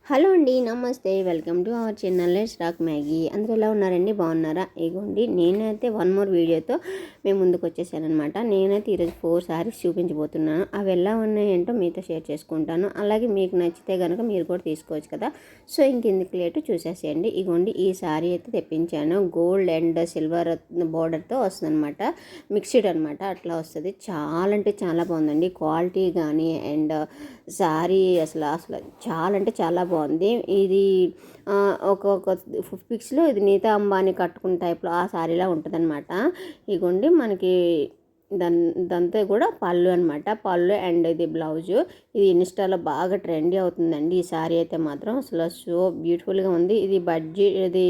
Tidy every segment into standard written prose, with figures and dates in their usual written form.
Hello అండి, నమస్తే. Welcome to our channel let's talk Maggi. అందరూ ఎలా ఉన్నారండి? బాగున్నారా? ఇగోండి నేనైతే వన్ మోర్ వీడియోతో మేము ముందుకు వచ్చేసానమాట. నేనైతే ఈరోజు 4 శారీస్ చూపించబోతున్నాను. అవి ఎలా ఉన్నాయంటో మీతో షేర్ చేసుకుంటాను. అలాగే మీకు నచ్చితే కనుక మీరు కూడా తీసుకోవచ్చు కదా. సో ఇంకెందుకు లేటు చూసేసేయండి. ఇగోండి ఈ శారీ అయితే తెప్పించాను. గోల్డ్ అండ్ సిల్వర్ బార్డర్తో వస్తుంది అనమాట. మిక్స్డ్ అనమాట. అట్లా వస్తుంది. చాలా అంటే చాలా బాగుందండి. క్వాలిటీ కానీ అండ్ శారీ అసలు చాలా అంటే చాలా బాగుంది. ఇది ఒక పిక్స్లో ఇది నీతా అంబానీ కట్టుకున్న టైప్లో ఆ శారీలా ఉంటుంది అనమాట. ఇగోండి మనకి దాంతో కూడా పళ్ళు అనమాట. పళ్ళు అండ్ ఇది బ్లౌజు. ఇది ఇన్స్టాలో బాగా ట్రెండీ అవుతుందండి ఈ శారీ అయితే మాత్రం. అసలు సో బ్యూటిఫుల్గా ఉంది. ఇది ఇది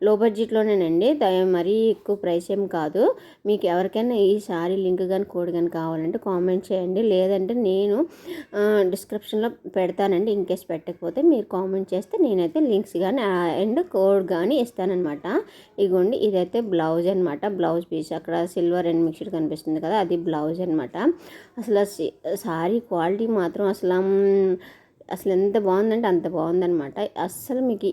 లో బడ్జెట్లోనేనండి, మరీ ఎక్కువ ప్రైస్ ఏం కాదు. మీకు ఎవరికైనా ఈ శారీ లింక్ కానీ కోడ్ కానీ కావాలంటే కామెంట్ చేయండి, లేదంటే నేను డిస్క్రిప్షన్లో పెడతానండి. ఇన్కేస్ పెట్టకపోతే మీరు కామెంట్ చేస్తే నేనైతే లింక్స్ కానీ అండ్ కోడ్ కానీ ఇస్తానమాట. ఇగోండి ఇదైతే బ్లౌజ్ అనమాట. బ్లౌజ్ పీస్ అక్కడ సిల్వర్ అండ్ మిక్స్డ్ కనిపిస్తుంది కదా, అది బ్లౌజ్ అనమాట. అసలు శారీ క్వాలిటీ మాత్రం అసలు ఎంత బాగుందంటే అంత బాగుందనమాట. అస్సలు మీకు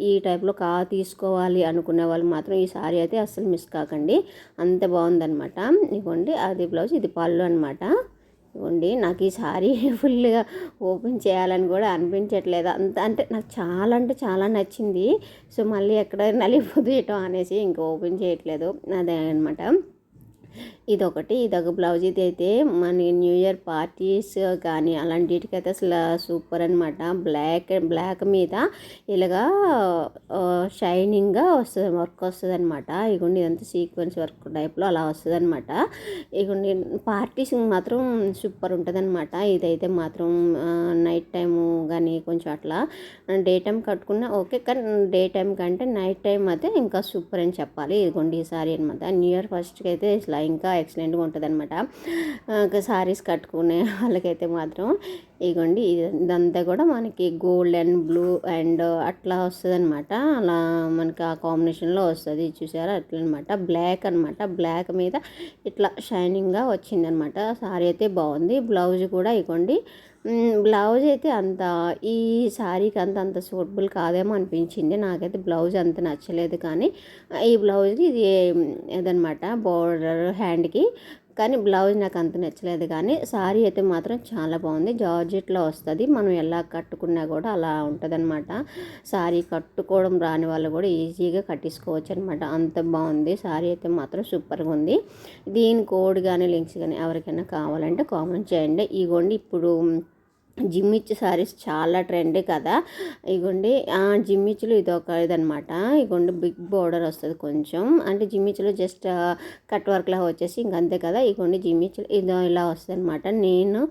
ఈ టైప్లో తీసుకోవాలి అనుకునే వాళ్ళు మాత్రం ఈ శారీ అయితే అస్సలు మిస్ కాకండి, అంత బాగుందనమాట. ఇదిగోండి అది బ్లౌజ్, ఇది పళ్ళు అనమాట. ఇవ్వండి నాకు ఈ శారీ ఫుల్గా ఓపెన్ చేయాలని కూడా అనిపించట్లేదు. అంటే నాకు చాలా నచ్చింది. సో మళ్ళీ ఎక్కడ నలిగిపోతూ అనేసి ఇంకా ఓపెన్ చేయట్లేదు. అదే అనమాట. ఇదొక బ్లౌజ్. ఇది అయితే మన న్యూ ఇయర్ పార్టీస్ కానీ అలాంటికైతే అసలు సూపర్ అనమాట. బ్లాక్ మీద ఇలాగా షైనింగ్గా వస్తుంది, వర్క్ వస్తుంది అనమాట. ఇగోండి ఇదంతా సీక్వెన్స్ వర్క్ టైప్లో అలా వస్తుంది అనమాట. ఇగోండి పార్టీస్ మాత్రం సూపర్ ఉంటుంది అనమాట. ఇదైతే మాత్రం నైట్ టైము కానీ కొంచెం అట్లా డే టైం కట్టుకున్నా ఓకే, కానీ డే టైం కంటే నైట్ టైం అయితే ఇంకా సూపర్ అని చెప్పాలి. ఇదిగోండి ఈ సారీ అనమాట. న్యూ ఇయర్ ఫస్ట్కి అయితే ఇట్లా ఇంకా ఎక్సలెంట్గా ఉంటుంది అనమాట. శారీస్ కట్టుకునే వాళ్ళకైతే మాత్రం ఇగోండి ఇదంతా కూడా మనకి గోల్డ్ అండ్ బ్లూ అండ్ అట్లా వస్తుంది అనమాట. అలా మనకి ఆ కాంబినేషన్లో వస్తుంది, చూసారా? అట్లా అనమాట. బ్లాక్ అనమాట. బ్లాక్ మీద ఇట్లా షైనింగ్గా వచ్చిందనమాట. శారీ అయితే బాగుంది. బ్లౌజ్ కూడా ఇగోండి. బ్లౌజ్ అయితే ఈ శారీకి అంత సూటబుల్ కాదేమో అనిపించింది నాకైతే. బ్లౌజ్ అంత నచ్చలేదు, కానీ ఈ బ్లౌజ్ ఇది ఏదనమాట బోర్డర్ హ్యాండ్కి, కానీ బ్లౌజ్ నాకు అంత నచ్చలేదు. కానీ శారీ అయితే మాత్రం చాలా బాగుంది. జార్జెట్లో వస్తుంది. మనం ఎలా కట్టుకున్నా కూడా అలా ఉంటుంది అనమాట. శారీ కట్టుకోవడం రాని వాళ్ళు కూడా ఈజీగా కట్టేసుకోవచ్చు అనమాట. అంత బాగుంది. శారీ అయితే మాత్రం సూపర్గా ఉంది. దీని కోడ్ కానీ లింక్స్ కానీ ఎవరికైనా కావాలంటే కామెంట్ చేయండి. ఇగోండి ఇప్పుడు జిమ్మిచ్చు శారీస్ చాలా ట్రెండ్ కదా. ఇగోండి జిమ్మిచ్చులు ఇదనమాట. ఇగోండి బిగ్ బోర్డర్ వస్తుంది కొంచెం, అంటే జిమ్మిచ్చులు జస్ట్ కట్ వర్క్లా వచ్చేసి ఇంకంతే కదా. ఇగోండి జిమ్మిచ్చులు ఇలా వస్తుంది అనమాట. నేను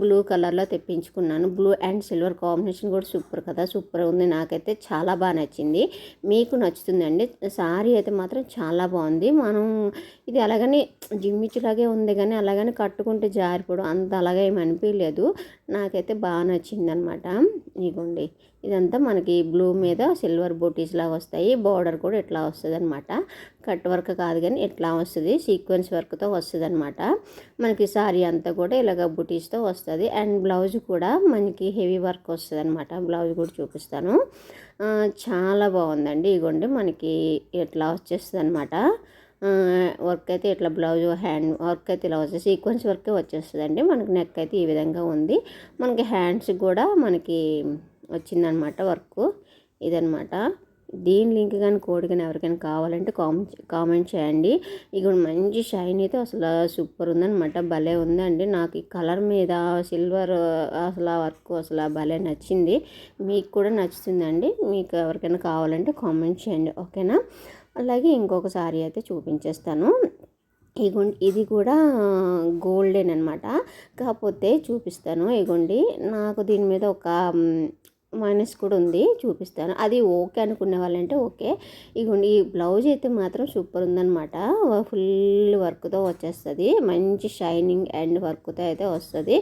బ్లూ కలర్లో తెప్పించుకున్నాను. బ్లూ అండ్ సిల్వర్ కాంబినేషన్ కూడా సూపర్ కదా, సూపర్ ఉంది. నాకైతే చాలా బాగా నచ్చింది. మీకు నచ్చుతుందండి. శారీ అయితే మాత్రం చాలా బాగుంది. మనం ఇది అలాగని జిమ్మిచ్చులాగే ఉంది, కానీ అలాగని కట్టుకుంటే జారిపోవడం అంత అలాగే ఏమి అనిపించలేదు. నాకైతే బాగా నచ్చిందనమాట. ఇగోండి ఇదంతా మనకి బ్లూ మీద సిల్వర్ బూటీస్ లాగా వస్తాయి. బార్డర్ కూడా ఇట్లా వస్తుంది అనమాట. కట్ వర్క్ కాదు కానీ ఇట్లా వస్తుంది, సీక్వెన్స్ వర్క్తో వస్తుంది అనమాట. మనకి శారీ అంతా కూడా ఇలాగ బూటీస్తో వస్తుంది. అండ్ బ్లౌజ్ కూడా మనకి హెవీ వర్క్ వస్తుంది అనమాట. బ్లౌజ్ కూడా చూపిస్తాను. చాలా బాగుందండి. ఇగోండి మనకి ఇట్లా వచ్చేస్తుంది అనమాట. వర్క్ అయితే ఇట్లా బ్లౌజ్ హ్యాండ్ వర్క్ అయితే ఇలా వస్తుంది, సీక్వెన్స్ వర్కే వచ్చేస్తుందండి. మనకి నెక్ అయితే ఈ విధంగా ఉంది. మనకి హ్యాండ్స్ కూడా మనకి వచ్చిందనమాట వర్క్. ఇదనమాట. దీని లింక్ కానీ కోడ్ కానీ ఎవరికైనా కావాలంటే కామెంట్ చేయండి. ఇక మంచి షైన్ అయితే అసలు సూపర్ ఉందనమాట. భలే ఉందండి. నాకు ఈ కలర్ మీద సిల్వర్ అసలు వర్క్ అసలు భలే నచ్చింది. మీకు కూడా నచ్చుతుందండి. మీకు ఎవరికైనా కావాలంటే కామెంట్ చేయండి, ఓకేనా? అలాగే ఇంకొక శారీ అయితే చూపించేస్తాను. ఇది కూడా గోల్డెన్ అనమాట, కాకపోతే చూపిస్తాను. ఇగోండి నాకు దీని మీద ఒక మైనస్ కూడా ఉంది, చూపిస్తాను. అది ఓకే అనుకునే వాళ్ళంటే ఓకే. ఇగోండి ఈ బ్లౌజ్ అయితే మాత్రం సూపర్ ఉందనమాట. ఫుల్ వర్క్తో వచ్చేస్తుంది. మంచి షైనింగ్ అండ్ వర్క్తో అయితే వస్తుంది.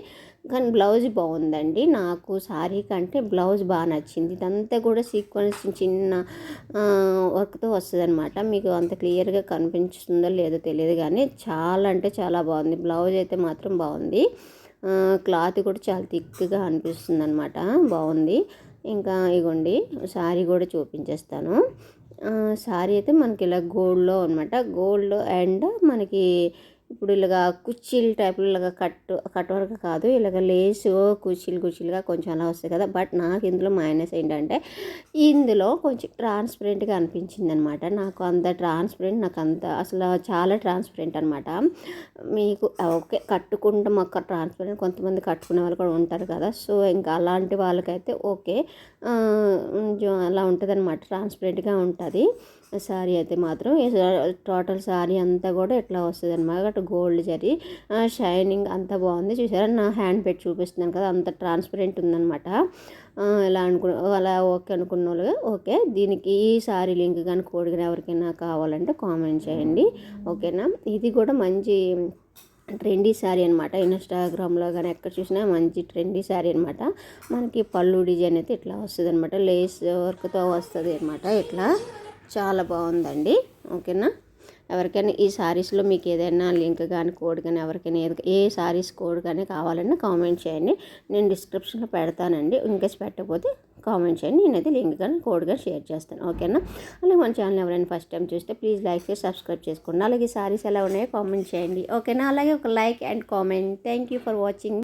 కానీ బ్లౌజ్ బాగుందండి. నాకు శారీ కంటే బ్లౌజ్ బాగా నచ్చింది. ఇదంతా కూడా సీక్వెన్స్ చిన్న వర్క్తో వస్తుంది అనమాట. మీకు అంత క్లియర్గా కనిపిస్తుందో లేదో తెలియదు, కానీ చాలా అంటే చాలా బాగుంది. బ్లౌజ్ అయితే మాత్రం బాగుంది. క్లాత్ కూడా చాలా థిక్గా అనిపిస్తుంది అనమాట. బాగుంది. ఇంకా ఇగోండి శారీ కూడా చూపించేస్తాను. శారీ అయితే మనకి ఇలా గోల్డ్లో అనమాట, గోల్డ్ అండ్ మనకి ఇప్పుడు ఇలాగ కుర్చీల టైప్లో ఇలాగ కట్ వర్క్ కాదు, ఇలాగ లేసు కుర్చీలుగా కొంచెం అలా వస్తాయి కదా. బట్ నాకు ఇందులో మైనస్ ఏంటంటే ఇందులో కొంచెం ట్రాన్స్పరెంట్గా అనిపించింది అనమాట. నాకు అంత ట్రాన్స్పరెంట్, నాకు అంత అసలు చాలా ట్రాన్స్పరెంట్ అనమాట. మీకు ఓకే కట్టుకుంటాం ఒక ట్రాన్స్పరెంట్, కొంతమంది కట్టుకునే వాళ్ళు కూడా ఉంటారు కదా. సో ఇంకా అలాంటి వాళ్ళకైతే ఓకే, అలా ఉంటుంది అనమాట, ట్రాన్స్పరెంట్గా ఉంటుంది శారీ అయితే మాత్రం. టోటల్ శారీ అంతా కూడా ఎట్లా వస్తుంది అనమాట, గోల్డ్ జరీ షైనింగ్ అంతా బాగుంది. చూసారా, నా హ్యాండ్ పెట్టి చూపిస్తున్నాను కదా, అంత ట్రాన్స్పరెంట్ ఉందనమాట. ఇలా అలా ఓకే అనుకున్న వాళ్ళు ఓకే. దీనికి ఈ శారీ లింక్ కానీ కోడ్ కానీ ఎవరికైనా కావాలంటే కామెంట్ చేయండి, ఓకేనా. ఇది కూడా మంచి ట్రెండీ శారీ అనమాట. ఇన్స్టాగ్రామ్లో కానీ ఎక్కడ చూసినా మంచి ట్రెండీ శారీ అనమాట. మనకి పళ్ళు డిజైన్ అయితే ఇట్లా వస్తుంది అనమాట, లేస్ వర్క్తో వస్తుంది అనమాట. ఇట్లా చాలా బాగుందండి, ఓకేనా. ఎవరికైనా ఈ శారీస్లో మీకు ఏదైనా లింక్ కానీ కోడ్ కానీ ఎవరికైనా ఏ శారీస్ కోడ్ కానీ కావాలన్నా కామెంట్ చేయండి, నేను డిస్క్రిప్షన్లో పెడతానండి. ఇన్కేస్ పెట్టకపోతే కామెంట్ చేయండి, నేనైతే లింక్ కానీ కోడ్ కానీ షేర్ చేస్తాను, ఓకేనా. అలాగే మన ఛానల్ ఎవరైనా ఫస్ట్ టైం చూస్తే ప్లీజ్ లైక్ చేసి సబ్స్క్రైబ్ చేసుకోండి. అలాగే శారీస్ ఎలా ఉన్నాయో కామెంట్ చేయండి, ఓకేనా. అలాగే ఒక like and comment. Thank you for watching.